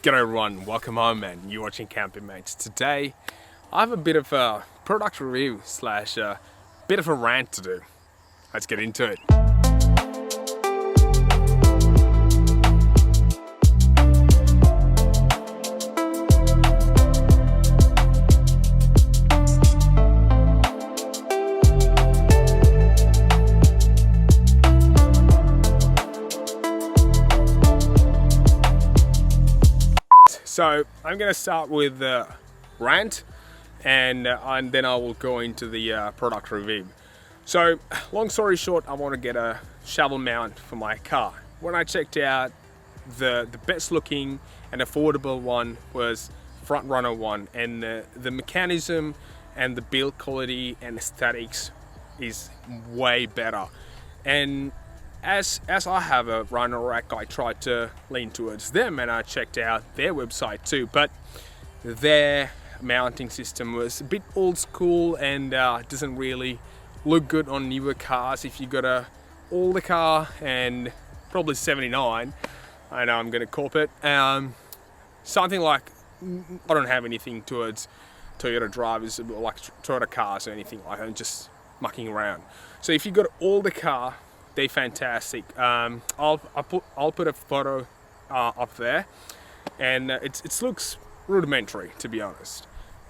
G'day everyone, welcome home man, you're watching Camping Mates. Today I have a bit of a product review slash a bit of a rant to do. Let's get into it. So I'm going to start with the rant and then I will go into the product review. So long story short, I want to get a shovel mount for my car. When I checked out, the best looking and affordable one was front runner one, and the mechanism and the build quality and aesthetics is way better. And as I have a Rhino-Rack, I tried to lean towards them and I checked out their website too, but their mounting system was a bit old school and doesn't really look good on newer cars. If you got a older car and probably 79, I know I'm gonna cop it, something like, I don't have anything towards Toyota drivers like Toyota cars or anything like that, just mucking around. So if you got an older car, they're fantastic. I'll put a photo up there, and it looks rudimentary, to be honest.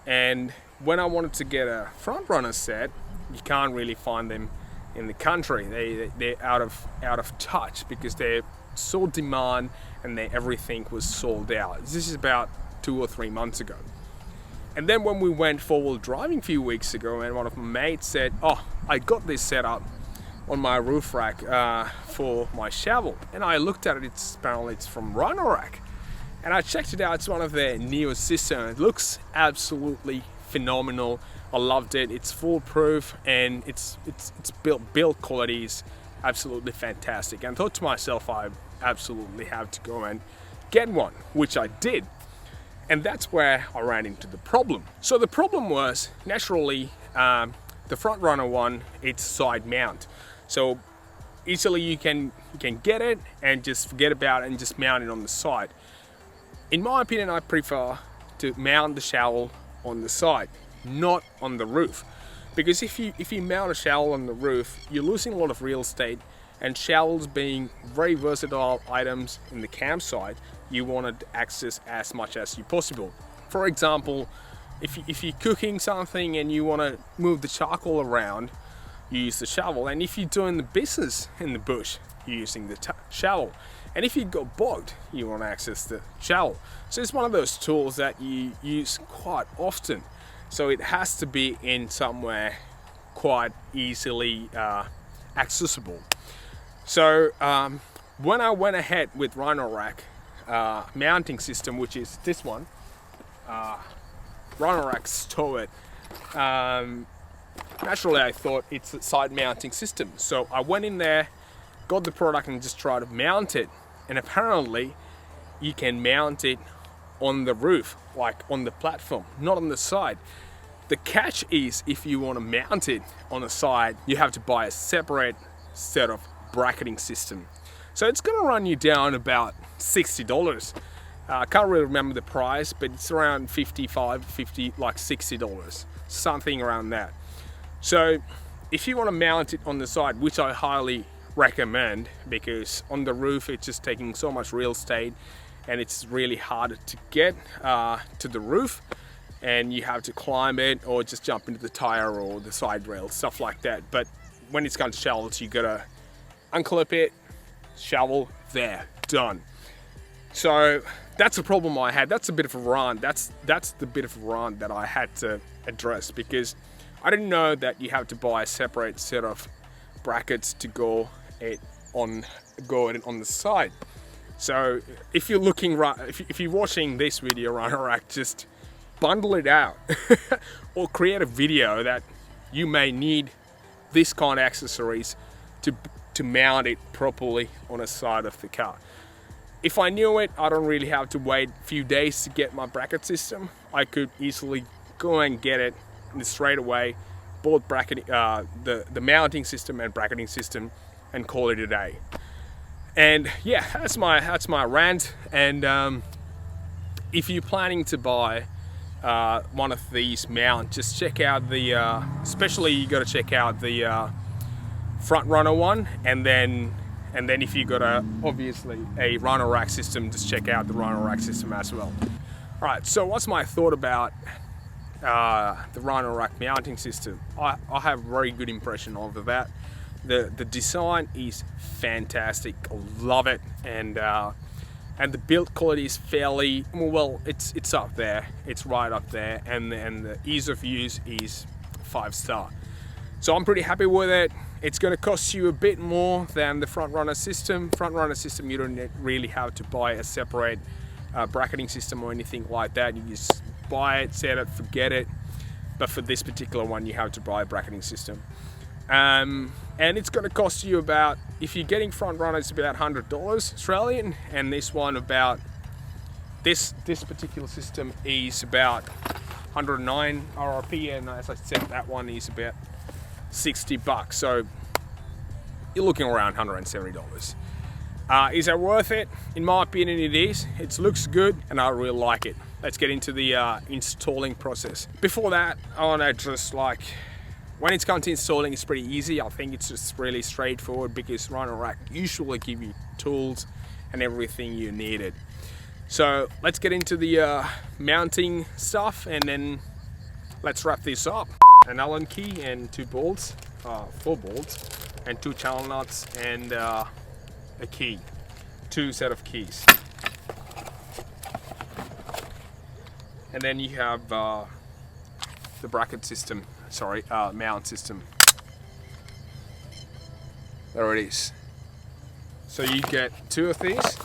And when I wanted to get a front runner set, you can't really find them in the country. They're out of touch because they're so demand and everything was sold out. This is about 2 or 3 months ago. And then when we went four-wheel driving a few weeks ago, and one of my mates said, "Oh, I got this set up on my roof rack for my shovel," and I looked at it. Apparently it's from Rhino-Rack, and I checked it out. It's one of their newest systems. It looks absolutely phenomenal. I loved it. It's foolproof and it's build quality is absolutely fantastic. And I thought to myself, I absolutely have to go and get one, which I did. And that's where I ran into the problem. So the problem was, naturally, the front runner one, it's side mount. So easily you can get it and just forget about it and just mount it on the side. In my opinion, I prefer to mount the shovel on the side, not on the roof. Because if you mount a shovel on the roof, you're losing a lot of real estate, and shovels being very versatile items in the campsite, you want to access as much as you possible. For example, if you're cooking something and you want to move the charcoal around, you use the shovel. And if you're doing the business in the bush, you're using the shovel. And if you got bogged, you want to access the shovel. So it's one of those tools that you use quite often. So it has to be in somewhere quite easily accessible. So when I went ahead with Rhino-Rack mounting system, which is this one, Rhino-Rack STOW, naturally I thought it's a side mounting system. So I went in there, got the product and just tried to mount it. And apparently you can mount it on the roof, like on the platform, not on the side. The catch is, if you want to mount it on the side, you have to buy a separate set of bracketing system. So it's going to run you down about $60. I can't really remember the price, but it's around $55, like $60, something around that. So if you want to mount it on the side, which I highly recommend, because on the roof it's just taking so much real estate and it's really hard to get to the roof, and you have to climb it or just jump into the tire or the side rail, stuff like that. But when it's come to shovels, you gotta unclip it, shovel, there, done. So that's a problem I had. That's a bit of a rant. That's the bit of a rant that I had to address, because I didn't know that you have to buy a separate set of brackets to go it on the side. So if you're looking right, if you're watching this video, Rhino-Rack, just bundle it out or create a video that you may need this kind of accessories to mount it properly on the side of the car. If I knew it, I don't really have to wait a few days to get my bracket system. I could easily go and get it straight away, both bracket, the mounting system and bracketing system, and call it a day. And yeah, that's my rant. And if you're planning to buy one of these mounts, just check out the, especially you got to check out the front runner one, and then if you got obviously a Rhino-Rack system, just check out the Rhino-Rack system as well. All right, so what's my thought about the Rhino-Rack mounting system? I have a very good impression of that. The design is fantastic, I love it, and the build quality is fairly well. It's up there, it's right up there, and the ease of use is 5-star. So I'm pretty happy with it. It's going to cost you a bit more than the front runner system. Front runner system, you don't really have to buy a separate bracketing system or anything like that. You just buy it, set it, forget it. But for this particular one, you have to buy a bracketing system. And it's going to cost you about, if you're getting front runner, it's about $100 Australian, and this one about, this particular system is about 109 RRP, and as I said, that one is about $60. So you're looking around $170. Is that worth it? In my opinion, it is. It looks good, and I really like it. Let's get into the installing process. Before that, I want to just when it's come to installing, it's pretty easy. I think it's just really straightforward because Rhino-Rack usually give you tools and everything you needed. So let's get into the mounting stuff, and then let's wrap this up. An Allen key and 2 bolts, 4 bolts, and 2 channel nuts, and a key, 2 set of keys. And then you have the bracket system, mount system. There it is. So you get 2 of these.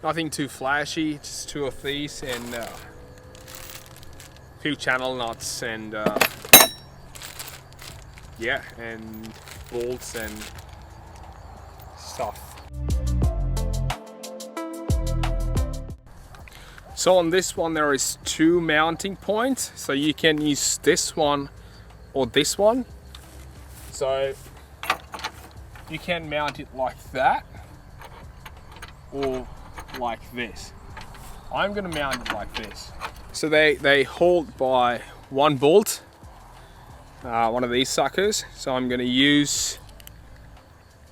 Nothing too flashy, just 2 of these, and a few channel nuts, and yeah, and bolts and stuff. So on this one there is 2 mounting points, so you can use this one or this one. So you can mount it like that or like this. I'm gonna mount it like this. So they hold by 1 bolt, one of these suckers. So I'm gonna use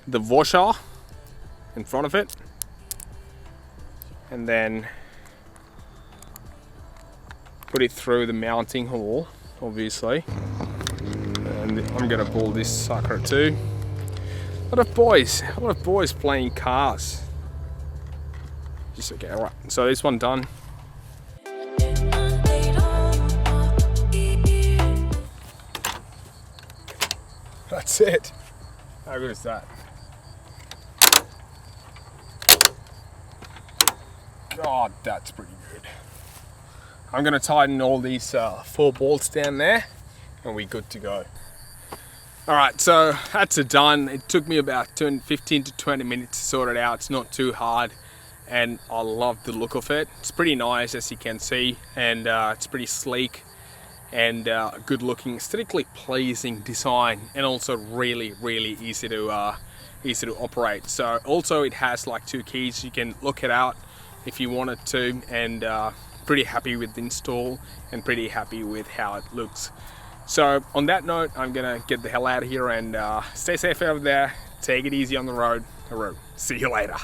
the washer in front of it, and then put it through the mounting hole, obviously. And I'm gonna pull this sucker too. A lot of boys playing cars. Just okay, alright. So this one done. That's it. How good is that? God, that's pretty good. I'm going to tighten all these 4 bolts down there, and we're good to go. Alright, so that's it done. It took me about 15 to 20 minutes to sort it out. It's not too hard, and I love the look of it. It's pretty nice, as you can see, and it's pretty sleek and good looking, aesthetically pleasing design, and also really easy to operate. So also it has like 2 keys. You can look it out if you wanted to, and pretty happy with the install and pretty happy with how it looks. So on that note, I'm gonna get the hell out of here, and stay safe out there. Take it easy on the road. See you later.